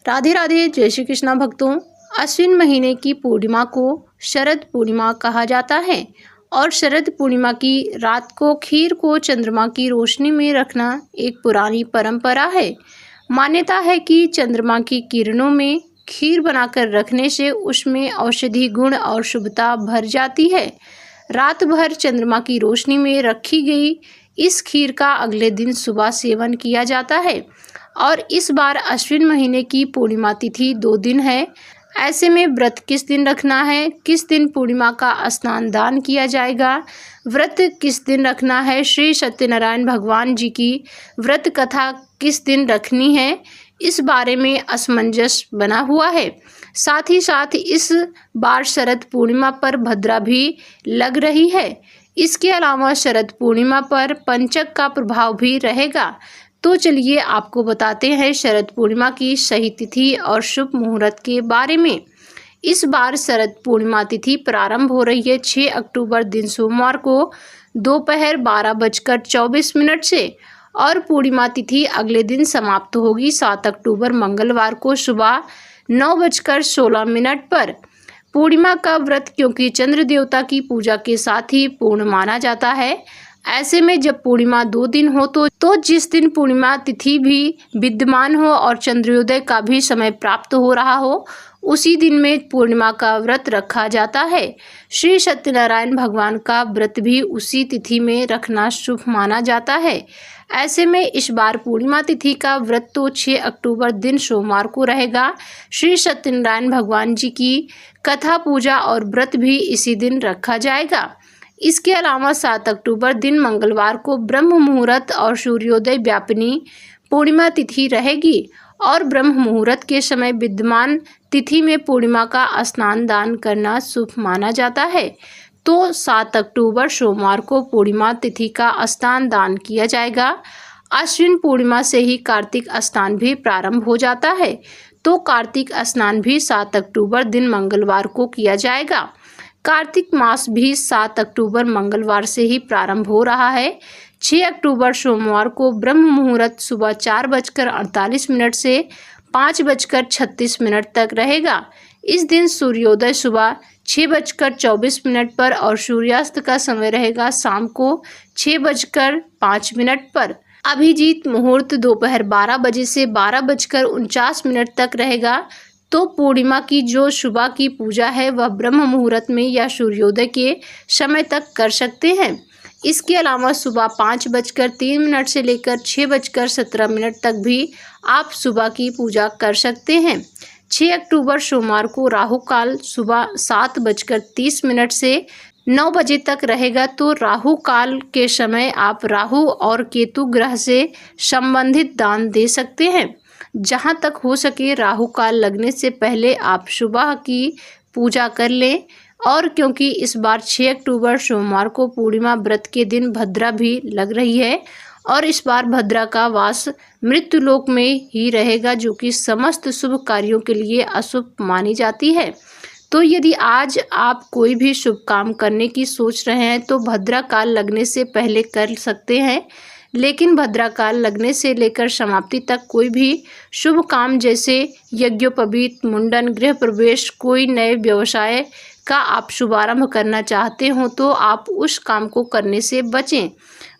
राधे राधे, जय श्री कृष्णा भक्तों। अश्विन महीने की पूर्णिमा को शरद पूर्णिमा कहा जाता है और शरद पूर्णिमा की रात को खीर को चंद्रमा की रोशनी में रखना एक पुरानी परंपरा है। मान्यता है कि चंद्रमा की किरणों में खीर बनाकर रखने से उसमें औषधि गुण और शुभता भर जाती है। रात भर चंद्रमा की रोशनी में रखी गई इस खीर का अगले दिन सुबह सेवन किया जाता है और इस बार अश्विन महीने की पूर्णिमा तिथि 2 दिन है। ऐसे में व्रत किस दिन रखना है, किस दिन पूर्णिमा का स्नान दान किया जाएगा, व्रत किस दिन रखना है, श्री सत्यनारायण भगवान जी की व्रत कथा किस दिन रखनी है, इस बारे में असमंजस बना हुआ है। साथ ही साथ इस बार शरद पूर्णिमा पर भद्रा भी लग रही है। इसके अलावा शरद पूर्णिमा पर पंचक का प्रभाव भी रहेगा। तो चलिए आपको बताते हैं शरद पूर्णिमा की सही तिथि और शुभ मुहूर्त के बारे में। इस बार शरद पूर्णिमा तिथि प्रारंभ हो रही है 6 अक्टूबर दिन सोमवार को दोपहर 12:24 से और पूर्णिमा तिथि अगले दिन समाप्त होगी 7 अक्टूबर मंगलवार को सुबह 9:16 पर। पूर्णिमा का व्रत क्योंकि चंद्र देवता की पूजा के साथ ही पूर्ण माना जाता है। ऐसे में जब पूर्णिमा 2 दिन हो तो जिस दिन पूर्णिमा तिथि भी विद्यमान हो और चंद्रोदय का भी समय प्राप्त हो रहा हो, उसी दिन में पूर्णिमा का व्रत रखा जाता है। श्री सत्यनारायण भगवान का व्रत भी उसी तिथि में रखना शुभ माना जाता है। ऐसे में इस बार पूर्णिमा तिथि का व्रत तो 6 अक्टूबर दिन सोमवार को रहेगा। श्री सत्यनारायण भगवान जी की कथा पूजा और व्रत भी इसी दिन रखा जाएगा। इसके अलावा 7 अक्टूबर दिन मंगलवार को ब्रह्म मुहूर्त और सूर्योदय व्यापिनी पूर्णिमा तिथि रहेगी और ब्रह्म मुहूर्त के समय विद्यमान तिथि में पूर्णिमा का स्नान दान करना शुभ माना जाता है। तो 7 अक्टूबर सोमवार को पूर्णिमा तिथि का स्नान दान किया जाएगा। अश्विन पूर्णिमा से ही कार्तिक स्नान भी प्रारंभ हो जाता है, तो कार्तिक स्नान भी 7 अक्टूबर दिन मंगलवार को किया जाएगा। कार्तिक मास भी 7 अक्टूबर मंगलवार से ही प्रारंभ हो रहा है। 6 अक्टूबर सोमवार को ब्रह्म मुहूर्त सुबह 4:48 से 5:36 तक रहेगा। इस दिन सूर्योदय सुबह 6:24 पर और सूर्यास्त का समय रहेगा शाम को 6:05 पर। अभिजीत मुहूर्त दोपहर 12 बजे से 12:49 तक रहेगा। तो पूर्णिमा की जो सुबह की पूजा है वह ब्रह्म मुहूर्त में या सूर्योदय के समय तक कर सकते हैं। इसके अलावा सुबह 5:03 से लेकर 6:17 तक भी आप सुबह की पूजा कर सकते हैं। 6 अक्टूबर सोमवार को राहु काल सुबह 7:30 से 9 बजे तक रहेगा। तो राहु काल के समय आप राहु और केतु ग्रह से संबंधित दान दे सकते हैं। जहां तक हो सके राहु काल लगने से पहले आप सुबह की पूजा कर लें। और क्योंकि इस बार 6 अक्टूबर सोमवार को पूर्णिमा व्रत के दिन भद्रा भी लग रही है और इस बार भद्रा का वास मृत्यु लोक में ही रहेगा, जो कि समस्त शुभ कार्यों के लिए अशुभ मानी जाती है। तो यदि आज आप कोई भी शुभ काम करने की सोच रहे हैं तो भद्रा काल लगने से पहले कर सकते हैं, लेकिन भद्रा काल लगने से लेकर समाप्ति तक कोई भी शुभ काम जैसे यज्ञोपवीत, मुंडन, गृह प्रवेश, कोई नए व्यवसाय का आप शुभारंभ करना चाहते हो तो आप उस काम को करने से बचें।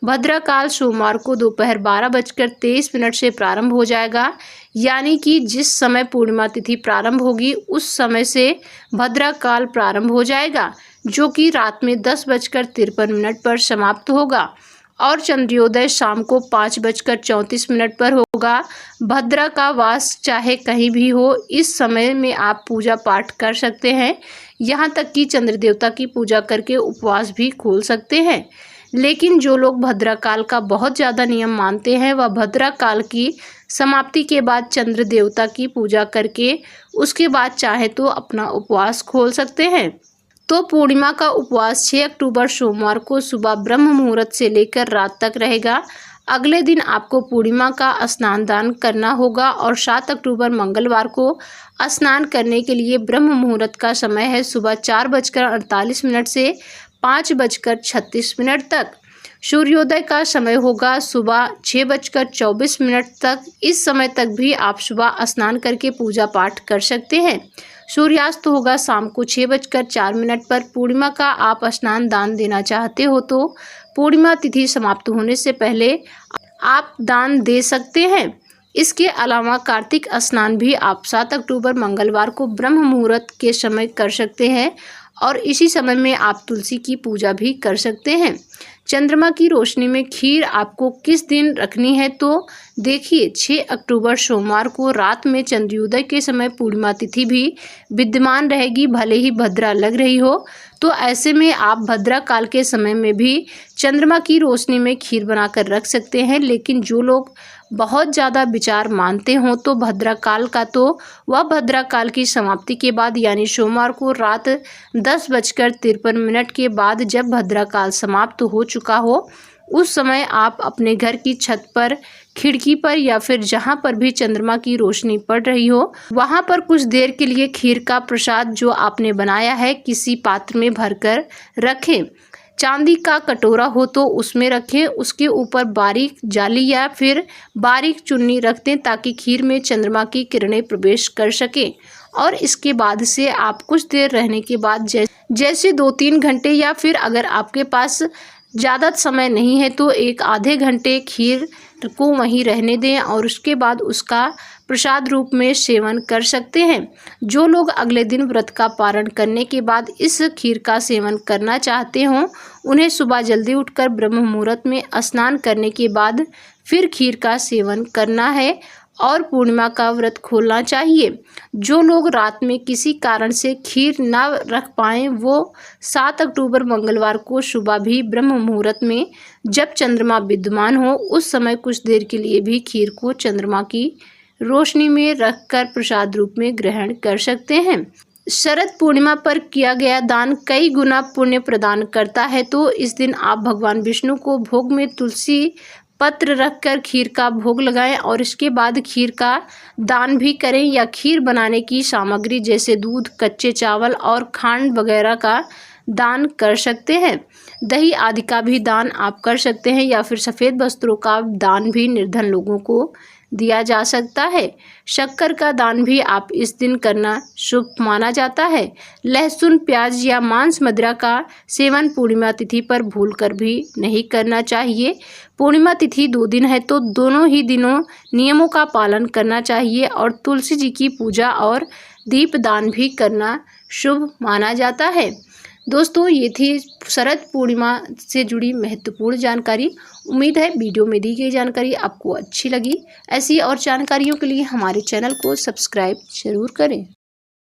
भद्रा काल सोमवार को दोपहर 12:23 से प्रारंभ हो जाएगा, यानी कि जिस समय पूर्णिमा तिथि प्रारंभ होगी उस समय से भद्रा काल प्रारंभ हो जाएगा, जो कि रात में 10:53 पर समाप्त होगा और चंद्रोदय शाम को 5:34 पर होगा। भद्रा का वास चाहे कहीं भी हो, इस समय में आप पूजा पाठ कर सकते हैं। यहाँ तक कि चंद्र देवता की पूजा करके उपवास भी खोल सकते हैं। लेकिन जो लोग भद्रा काल का बहुत ज़्यादा नियम मानते हैं वह भद्रा काल की समाप्ति के बाद चंद्र देवता की पूजा करके उसके बाद चाहे तो अपना उपवास खोल सकते हैं। तो पूर्णिमा का उपवास 6 अक्टूबर सोमवार को सुबह ब्रह्म मुहूर्त से लेकर रात तक रहेगा। अगले दिन आपको पूर्णिमा का स्नान दान करना होगा और 7 अक्टूबर मंगलवार को स्नान करने के लिए ब्रह्म मुहूर्त का समय है सुबह 4:48 से 5:36 तक। सूर्योदय का समय होगा सुबह 6:24 तक। इस समय तक भी आप सुबह स्नान करके पूजा पाठ कर सकते हैं। सूर्यास्त होगा शाम को 6:04 पर। पूर्णिमा का आप स्नान दान देना चाहते हो तो पूर्णिमा तिथि समाप्त होने से पहले आप दान दे सकते हैं। इसके अलावा कार्तिक स्नान भी आप 7 अक्टूबर मंगलवार को ब्रह्म मुहूर्त के समय कर सकते हैं और इसी समय में आप तुलसी की पूजा भी कर सकते हैं। चंद्रमा की रोशनी में खीर आपको किस दिन रखनी है तो देखिए 6 अक्टूबर सोमवार को रात में चंद्रोदय के समय पूर्णिमा तिथि भी विद्यमान रहेगी, भले ही भद्रा लग रही हो। तो ऐसे में आप भद्रा काल के समय में भी चंद्रमा की रोशनी में खीर बनाकर रख सकते हैं। लेकिन जो लोग बहुत ज़्यादा विचार मानते हों तो भद्रा काल का तो वह भद्रा काल की समाप्ति के बाद यानी सोमवार को रात 10:53 के बाद जब भद्रा काल समाप्त हो चुका हो उस समय आप अपने घर की छत पर, खिड़की पर या फिर जहां पर भी चंद्रमा की रोशनी पड़ रही हो वहां पर कुछ देर के लिए खीर का प्रसाद जो आपने बनाया है किसी पात्र में भरकर रखें। चांदी का कटोरा हो तो उसमें रखें, उसके ऊपर बारीक जाली या फिर बारीक चुन्नी रख दें ताकि खीर में चंद्रमा की किरणें प्रवेश कर सकें। और इसके बाद से आप कुछ देर रहने के बाद जैसे 2-3 घंटे या फिर अगर आपके पास ज़्यादा समय नहीं है तो 1-आधे घंटे खीर को वहीं रहने दें और उसके बाद उसका प्रसाद रूप में सेवन कर सकते हैं। जो लोग अगले दिन व्रत का पारण करने के बाद इस खीर का सेवन करना चाहते हों उन्हें सुबह जल्दी उठकर ब्रह्म मुहूर्त में स्नान करने के बाद फिर खीर का सेवन करना है और पूर्णिमा का व्रत खोलना चाहिए। जो लोग रात में किसी कारण से खीर ना रख पाएँ वो 7 अक्टूबर मंगलवार को सुबह भी ब्रह्म मुहूर्त में जब चंद्रमा विद्यमान हो उस समय कुछ देर के लिए भी खीर को चंद्रमा की रोशनी में रखकर प्रसाद रूप में ग्रहण कर सकते हैं। शरद पूर्णिमा पर किया गया दान कई गुना पुण्य प्रदान करता है। तो इस दिन आप भगवान विष्णु को भोग में तुलसी पत्र रखकर खीर का भोग लगाएं और इसके बाद खीर का दान भी करें या खीर बनाने की सामग्री जैसे दूध, कच्चे चावल और खांड वगैरह का दान कर सकते हैं। दही आदि का भी दान आप कर सकते हैं या फिर सफ़ेद वस्त्रों का दान भी निर्धन लोगों को दिया जा सकता है। शक्कर का दान भी आप इस दिन करना शुभ माना जाता है। लहसुन, प्याज या मांस मदिरा का सेवन पूर्णिमा तिथि पर भूलकर भी नहीं करना चाहिए। पूर्णिमा तिथि 2 दिन है तो दोनों ही दिनों नियमों का पालन करना चाहिए और तुलसी जी की पूजा और दीपदान भी करना शुभ माना जाता है। दोस्तों ये थी शरद पूर्णिमा से जुड़ी महत्वपूर्ण जानकारी। उम्मीद है वीडियो में दी गई जानकारी आपको अच्छी लगी। ऐसी और जानकारियों के लिए हमारे चैनल को सब्सक्राइब जरूर करें।